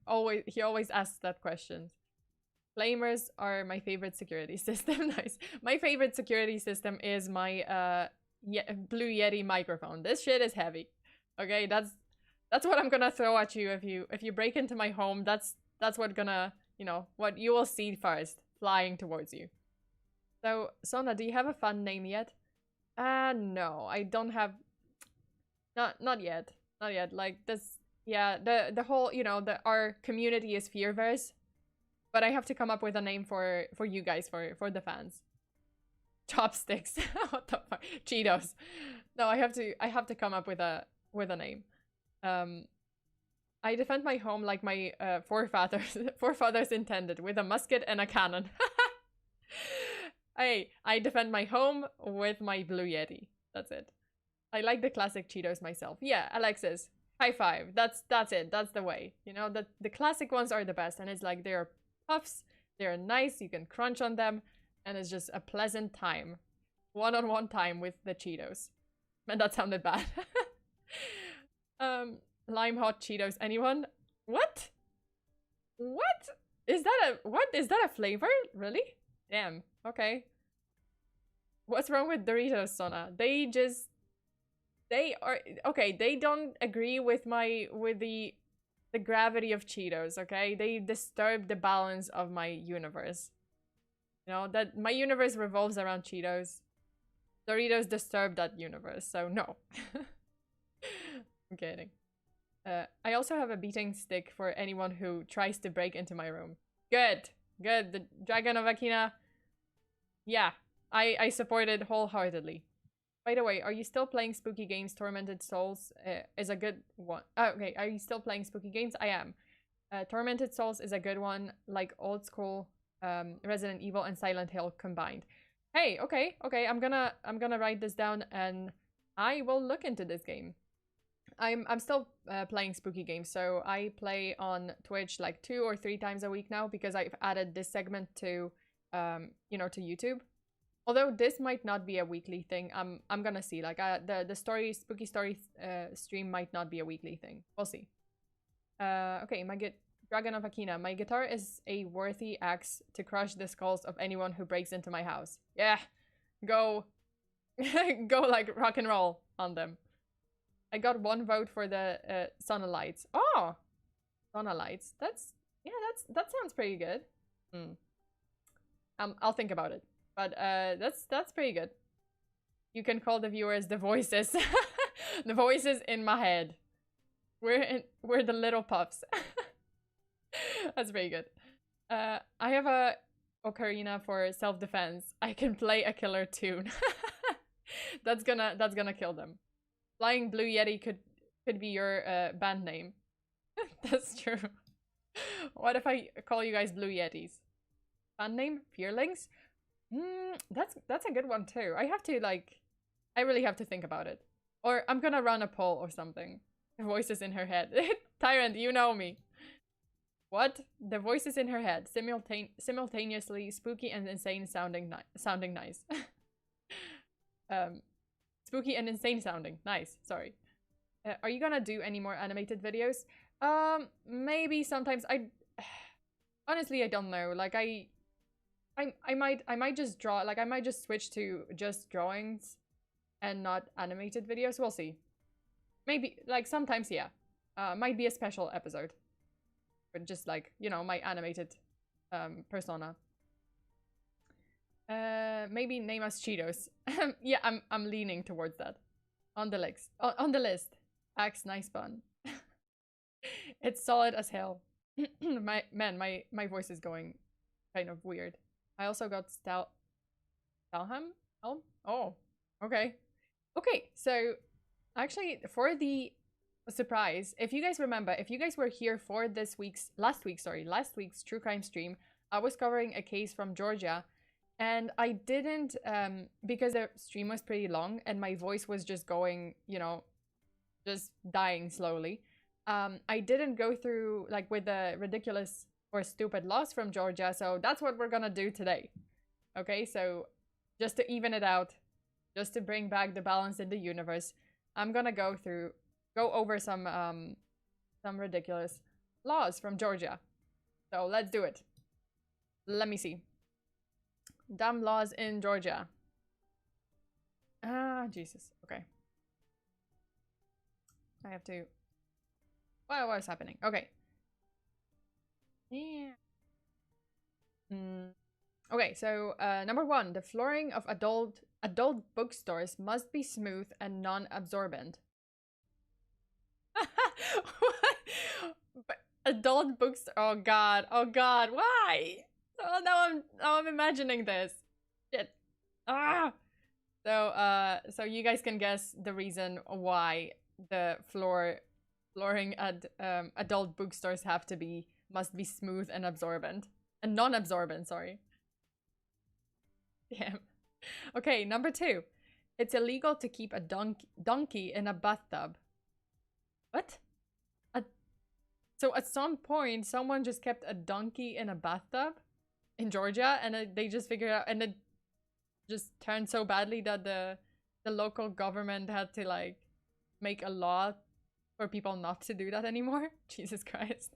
he always asks that question. Flamers are my favorite security system. Nice. My favorite security system is my Blue Yeti microphone. This shit is heavy. Okay, that's what I'm gonna throw at you if you break into my home. That's what gonna, you know, what you will see first, flying towards you. So, Sona, do you have a fun name yet? No, I don't have. Not yet. Not yet. Like this, yeah. The whole, you know, our community is Fearverse, but I have to come up with a name for you guys, for the fans. Chopsticks. What the fuck? Cheetos. No, I have to come up with a name. I defend my home like my forefathers intended, with a musket and a cannon. Hey, I defend my home with my Blue Yeti. That's it. I like the classic Cheetos myself. Yeah, Alexis, high five. That's it. That's the way. You know, the classic ones are the best, and it's like they're puffs, they're nice, you can crunch on them, and it's just a pleasant time. One-on-one time with the Cheetos. And that sounded bad. Lime hot Cheetos, anyone? What? What? Is that a flavor? Really? Damn. Okay. What's wrong with Doritos, Sona? They are okay, they don't agree with the gravity of Cheetos, okay? They disturb the balance of my universe. You know, that my universe revolves around Cheetos. Doritos disturb that universe, so no. I'm kidding. I also have a beating stick for anyone who tries to break into my room. Good. Good. The Dragon of Akina. Yeah, I support it wholeheartedly. By the way, are you still playing spooky games? Tormented Souls is a good one. Oh, okay, are you still playing spooky games? I am. Tormented Souls is a good one, like old school Resident Evil and Silent Hill combined. Hey, okay, I'm gonna write this down and I will look into this game. I'm still playing spooky games, so I play on Twitch like 2 or 3 times a week now because I've added this segment to you know, to YouTube. Although this might not be a weekly thing, I'm gonna see. Like the spooky story stream might not be a weekly thing. We'll see. Okay, Dragon of Akina. My guitar is a worthy axe to crush the skulls of anyone who breaks into my house. Yeah, go, go like rock and roll on them. I got 1 vote for the Sonalights. Oh, Sonalights. That sounds pretty good. I'll think about it. But that's pretty good. You can call the viewers the voices. The voices in my head. We're the little puffs. That's pretty good. I have a ocarina for self-defense. I can play a killer tune. That's gonna kill them. Flying Blue Yeti could be your band name. That's true. What if I call you guys Blue Yetis? Band name? Fearlings? That's a good one too. I really have to think about it. Or I'm gonna run a poll or something. The voices in her head. Tyrant, you know me. What? The voices in her head. Simultaneously spooky and insane sounding nice. Spooky and insane sounding. Nice. Sorry. Are you gonna do any more animated videos? Maybe sometimes. Honestly, I don't know. Like I might just draw, like I might just switch to just drawings and not animated videos. We'll see. Maybe, like, sometimes, yeah. Might be a special episode. But just, like, you know, my animated persona. Maybe name us Cheetos. Yeah, I'm leaning towards that. On the list. On the list. Axe nice bun. It's solid as hell. my voice is going kind of weird. I also got Stalham? Oh, okay. Okay, so actually for the surprise, if you guys remember, if you guys were here for last week's true crime stream, I was covering a case from Georgia, and I didn't because the stream was pretty long and my voice was just going, you know, just dying slowly. I didn't go through like with the ridiculous or stupid laws from Georgia, so that's what we're gonna do today. Okay, so just to even it out, just to bring back the balance in the universe, I'm gonna go over some ridiculous laws from Georgia. So let's do it. Let me see. Dumb laws in Georgia. Ah, Jesus. Okay. I have to... What is happening? Okay. Yeah. Okay, so number 1, the flooring of adult bookstores must be smooth and non-absorbent. Adult books. Oh god, why? Oh, now I'm imagining this. Shit. Ah. So you guys can guess the reason why the flooring at adult bookstores must be smooth and absorbent and non-absorbent. Sorry. Damn. Okay, number 2. It's illegal to keep a donkey in a bathtub. What? So at some point, someone just kept a donkey in a bathtub in Georgia, and they just figured out, and it just turned so badly that the local government had to like make a law for people not to do that anymore. Jesus Christ.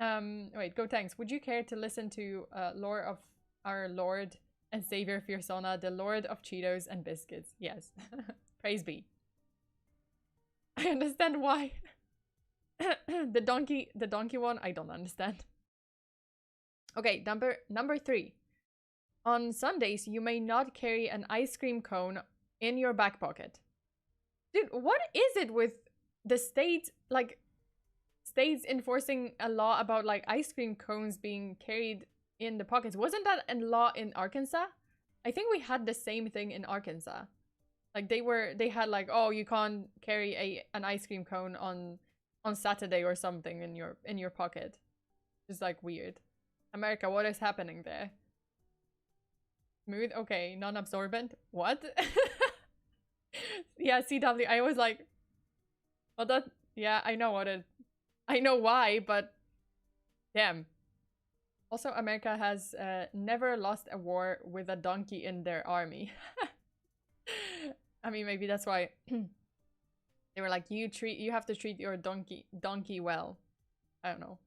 Wait, go tanks. Would you care to listen to lore of our Lord and Savior FEARSONA, the Lord of Cheetos and Biscuits? Yes. Praise be. I understand why. the donkey one, I don't understand. Okay, number 3. On Sundays, you may not carry an ice cream cone in your back pocket. Dude, what is it with the states enforcing a law about like ice cream cones being carried in the pockets? Wasn't that a law in Arkansas? I think we had the same thing in Arkansas. Like they had like, oh, you can't carry an ice cream cone on Saturday or something in your pocket. It's like weird. America, what is happening there? Smooth, okay, non-absorbent. What? Yeah, CW. I was like, well, that, yeah, I know why, but damn. Also, America has never lost a war with a donkey in their army. I mean, maybe that's why they were like, you have to treat your donkey well. I don't know.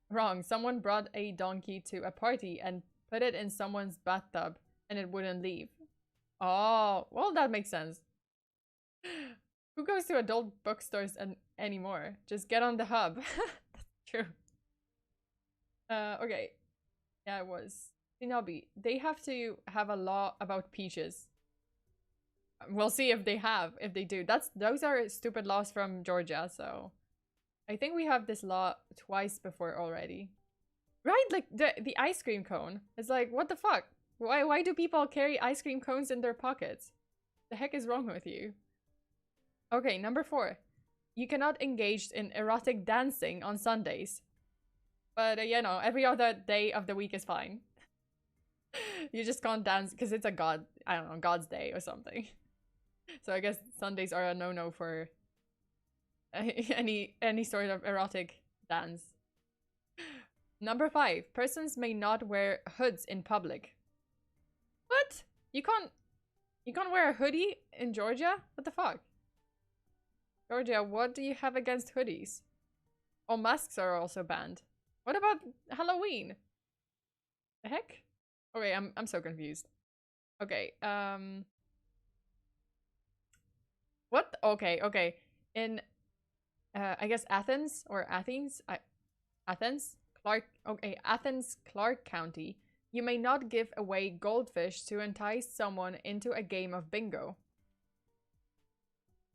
Wrong. Someone brought a donkey to a party and put it in someone's bathtub and it wouldn't leave. Oh, well, that makes sense. Who goes to adult bookstores anymore? Just get on the hub. That's true. Okay. Yeah, it was. Shinobi. They have to have a law about peaches. We'll see if they do. Those are stupid laws from Georgia, so I think we have this law twice before already. Right? Like the ice cream cone. It's like, what the fuck? Why do people carry ice cream cones in their pockets? The heck is wrong with you? Okay, number 4. You cannot engage in erotic dancing on Sundays. But, you know, every other day of the week is fine. You just can't dance because it's God's day or something. So I guess Sundays are a no-no for any sort of erotic dance. Number 5. Persons may not wear hoods in public. What? You can't wear a hoodie in Georgia? What the fuck? Georgia, what do you have against hoodies? Oh, masks are also banned. What about Halloween? The heck? Okay, I'm so confused. Okay. What? Okay, okay. In I guess Athens or Athens. Athens, Clark. Okay, Athens, Clark County. You may not give away goldfish to entice someone into a game of bingo.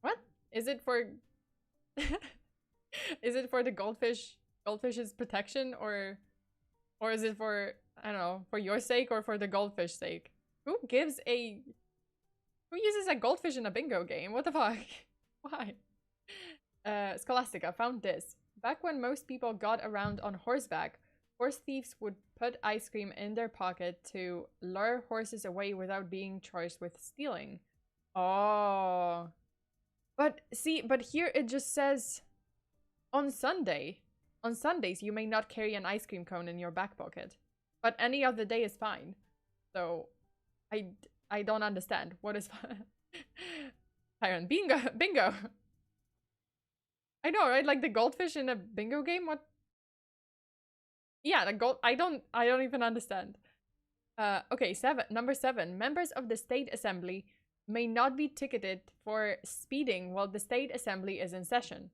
What? Is it for is it for the goldfish's protection, or is it for, I don't know, for your sake or for the goldfish sake? Who uses a goldfish in a bingo game? What the fuck? Why? Scholastica found this. Back when most people got around on horseback, horse thieves would put ice cream in their pocket to lure horses away without being charged with stealing. Oh. But see, but here it just says on Sunday. On Sundays, you may not carry an ice cream cone in your back pocket. But any other day is fine. So, I don't understand. What is fun? Tyron, bingo! Bingo! I know, right? Like the goldfish in a bingo game? What? Yeah, the gold... I don't even understand. Okay, number 7. Members of the State Assembly may not be ticketed for speeding while the State Assembly is in session.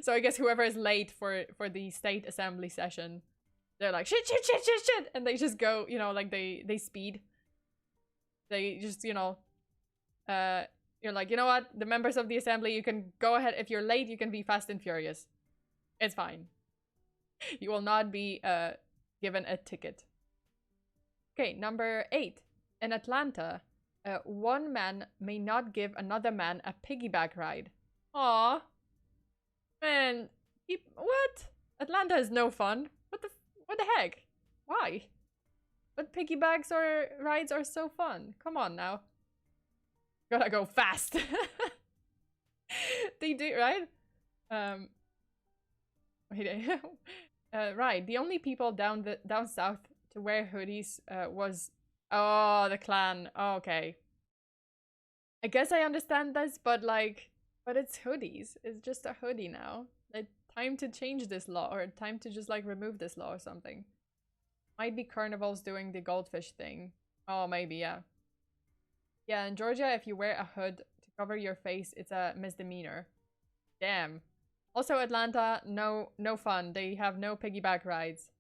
So I guess whoever is late for the State Assembly session, they're like, shit, shit, shit, shit, shit! And they just go, you know, like they speed. They just, you know, you're like, you know what? The members of the assembly, you can go ahead. If you're late, you can be fast and furious. It's fine. You will not be given a ticket. Okay, number 8. In Atlanta, one man may not give another man a piggyback ride. Aww. Man, what? Atlanta is no fun. What the heck? Why? But piggybacks or rides are so fun. Come on now. Gotta go fast. They do, right? Right. The only people down south to wear hoodies was, oh, the clan. Oh, okay. I guess I understand this, but like, but it's hoodies. It's just a hoodie now. Like, time to change this law, or time to just like remove this law or something. Might be carnivals doing the goldfish thing. Oh, maybe, yeah. Yeah, in Georgia, if you wear a hood to cover your face, it's a misdemeanor. Damn. Also, Atlanta, no fun. They have no piggyback rides.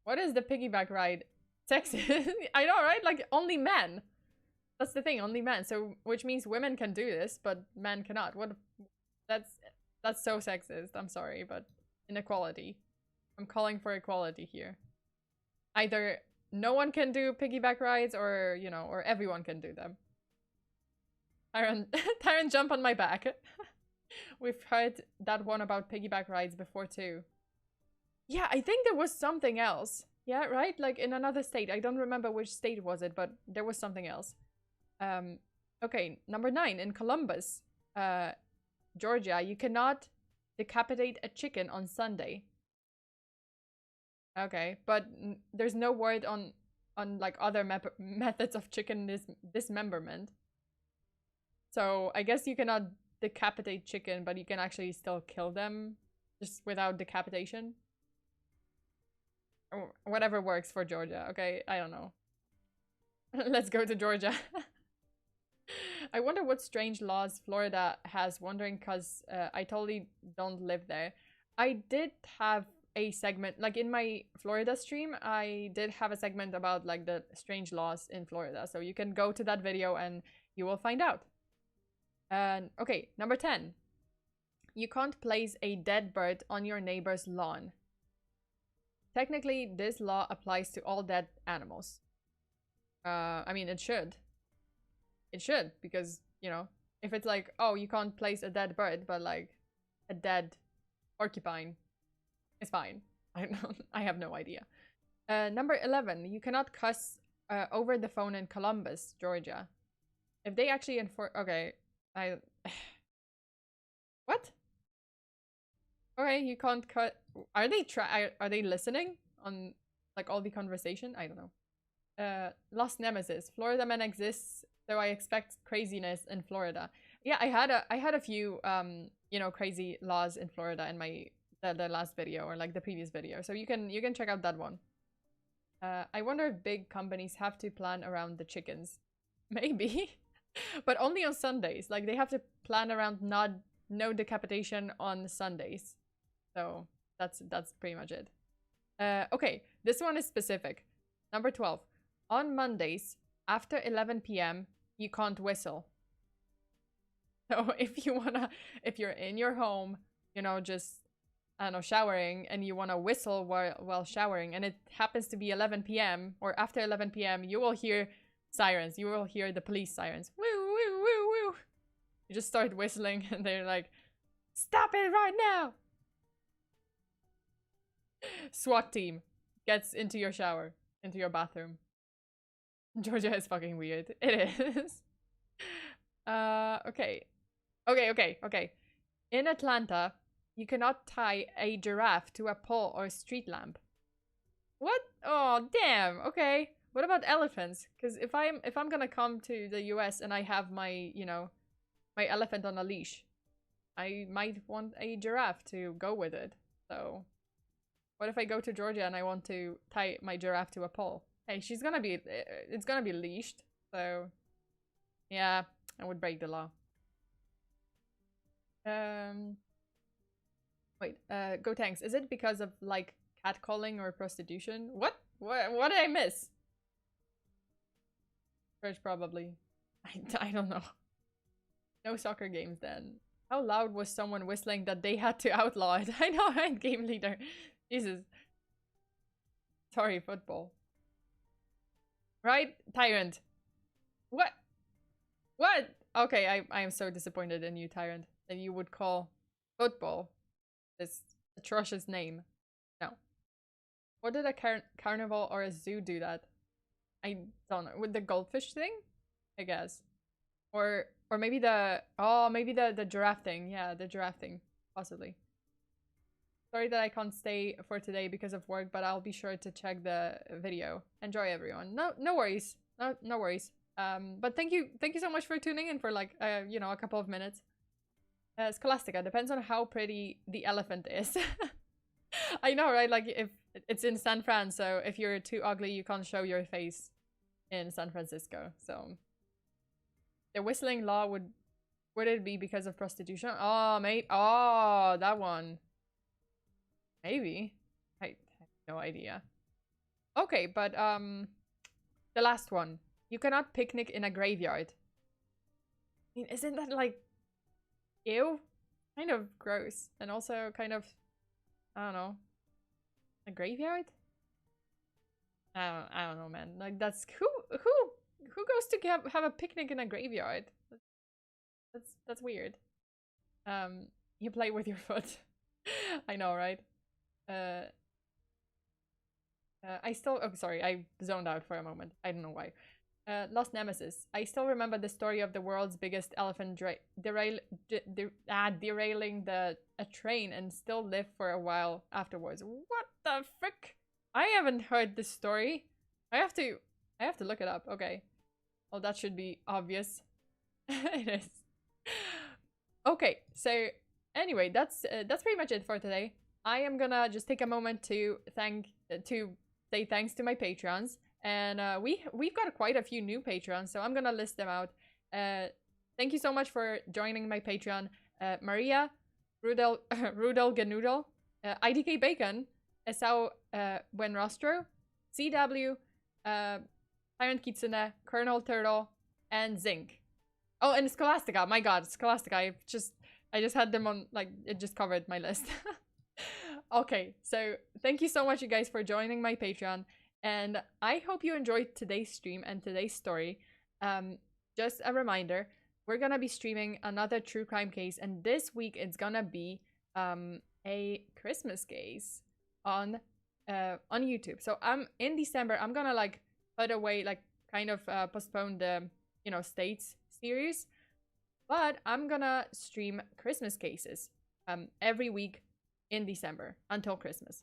What is the piggyback ride? Sexist? I know, right? Like, only men. That's the thing, only men. So, which means women can do this, but men cannot. What? That's so sexist. I'm sorry, but inequality. I'm calling for equality here. Either no one can do piggyback rides, or, you know, or everyone can do them. Tyron, jump on my back. We've heard that one about piggyback rides before too. Yeah, I think there was something else. Yeah, right? Like in another state. I don't remember which state was it, but there was something else. Okay, number 9. In Columbus, Georgia, you cannot decapitate a chicken on Sunday. Okay, but there's no word on like other methods of chicken dismemberment. So I guess you cannot decapitate chicken, but you can actually still kill them just without decapitation. Or whatever works for Georgia. Okay, I don't know. Let's go to Georgia. I wonder what strange laws Florida has, wondering because I totally don't live there. I did have a segment, like in my Florida stream, I did have a segment about like the strange laws in Florida. So you can go to that video and you will find out. And okay, number 10. You can't place a dead bird on your neighbor's lawn. Technically, this law applies to all dead animals. I mean, it should. It should, because, you know, if it's like, oh, you can't place a dead bird, but like a dead porcupine, it's fine. I have no idea. Number 11, you cannot cuss over the phone in Columbus, Georgia. If they actually enforce, okay, what? Okay, you can't cut. Are they listening on like all the conversation? I don't know. Lost Nemesis. Florida man exists, so I expect craziness in Florida. Yeah, I had a few you know, crazy laws in Florida in my the last video, or like the previous video. So you can check out that one. I wonder if big companies have to plan around the chickens. Maybe. But only on Sundays. Like, they have to plan around no decapitation on Sundays. So, that's pretty much it. Okay, this one is specific. Number 12. On Mondays, after 11 p.m., you can't whistle. So, if you're in your home, you know, just, I don't know, showering, and you want to whistle while showering, and it happens to be 11 p.m. or after 11 p.m., you will hear sirens. You will hear the police sirens. Woo, woo, woo, woo. You just start whistling, and they're like, stop it right now! SWAT team gets into your shower, into your bathroom. Georgia is fucking weird. It is. Okay. Okay. In Atlanta, you cannot tie a giraffe to a pole or a street lamp. What? Oh, damn. Okay. What about elephants? Because if I'm gonna come to the US and I have my, you know, my elephant on a leash, I might want a giraffe to go with it. So, what if I go to Georgia and I want to tie my giraffe to a pole? Hey, it's gonna be leashed. So, yeah, I would break the law. Wait, go tanks. Is it because of, like, catcalling or prostitution? What did I miss? Church, probably. I don't know. No soccer games then. How loud was someone whistling that they had to outlaw it? I know, right? Game leader. Jesus. Sorry, football. Right? Tyrant. What? What? Okay, I am so disappointed in you, Tyrant, that you would call football this atrocious name. No. What did a carnival or a zoo do that? I don't know. With the goldfish thing? I guess. Or maybe the giraffe thing. Yeah, the giraffe thing. Possibly. Sorry that I can't stay for today because of work, but I'll be sure to check the video. Enjoy, everyone. No worries. No worries. But thank you so much for tuning in for, like, you know, a couple of minutes. Scholastica, depends on how pretty the elephant is. I know, right? Like, if it's in San Fran, so if you're too ugly, you can't show your face in San Francisco. So the whistling law would it be because of prostitution? Oh, that one. Maybe. I have no idea. Okay, but the last one. You cannot picnic in a graveyard. I mean, isn't that, like, ew? Kind of gross. And also kind of, I don't know, a graveyard? I don't know, man. Like, that's who goes to have a picnic in a graveyard? That's weird. You play with your foot. I know, right? Oh, sorry, I zoned out for a moment. I don't know why. Lost Nemesis. I still remember the story of the world's biggest elephant derailing a train and still live for a while afterwards. What the frick? I haven't heard this story. I have to look it up. Okay. Well, that should be obvious. It is. Okay, so anyway, that's pretty much it for today. I am gonna just take a moment to say thanks to my patrons. And we've got quite a few new patrons, so I'm gonna list them out. Thank you so much for joining my Patreon. Maria, Rudel Genoodle, IDK Bacon, Esau Buenrostro, CW, Tyrant Kitsune, Colonel Turtle, and Zinc. Oh, and Scholastica. My god, Scholastica. I just had them on, like, it just covered my list. Okay, so thank you so much, you guys, for joining my Patreon. And I hope you enjoyed today's stream and today's story. Just a reminder, we're gonna be streaming another true crime case, and this week it's gonna be a Christmas case on YouTube. So in December, I'm gonna, like, put away, like, kind of postpone the, you know, States series, but I'm gonna stream Christmas cases every week in December until Christmas.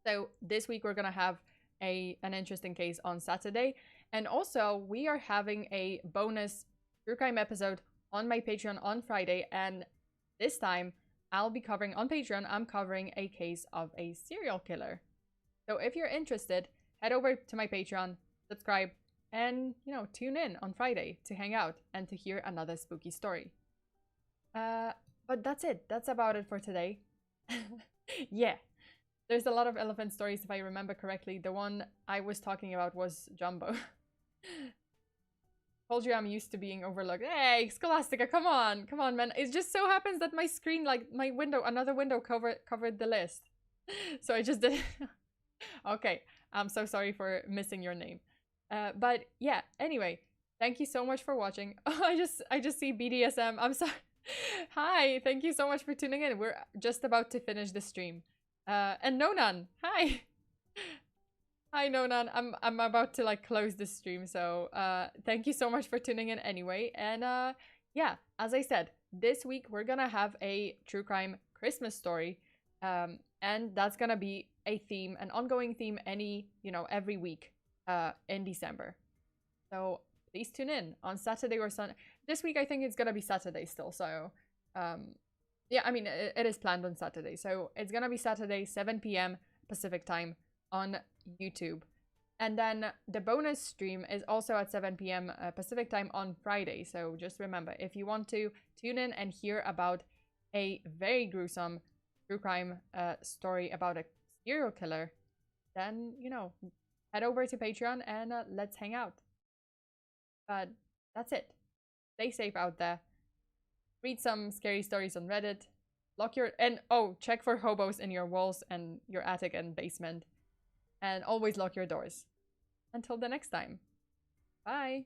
So this week we're gonna have an interesting case on Saturday, and also we are having a bonus true crime episode on my Patreon on Friday, and this time I'll be covering on Patreon. I'm covering a case of a serial killer. So if you're interested, head over to my Patreon, subscribe, and, you know, tune in on Friday to hang out and to hear another spooky story. But that's it. That's about it for today. Yeah. There's a lot of elephant stories, if I remember correctly. The one I was talking about was Jumbo. Told you I'm used to being overlooked. Hey, Scholastica, come on. Come on, man. It just so happens that my screen, like, my window, another window covered the list. So I just did. Okay. I'm so sorry for missing your name. But yeah, anyway, thank you so much for watching. Oh, I just see BDSM. I'm sorry. Hi, thank you so much for tuning in. We're just about to finish the stream. And Nonan, hi. Hi Nonan. I'm about to like close the stream, so thank you so much for tuning in anyway. And yeah, as I said, this week we're gonna have a true crime Christmas story. And that's gonna be a theme, an ongoing theme every week in December. So please tune in on Saturday or Sunday. This week I think it's gonna be Saturday still, so yeah, I mean it is planned on Saturday, so it's gonna be Saturday 7 p.m. Pacific time on YouTube, and then the bonus stream is also at 7 p.m. Pacific time on Friday. So just remember, if you want to tune in and hear about a very gruesome true crime story about a serial killer, then head over to Patreon and let's hang out. But that's it. Stay safe out there. Read some scary stories on Reddit. Check for hobos in your walls and your attic and basement. And always lock your doors. Until the next time. Bye.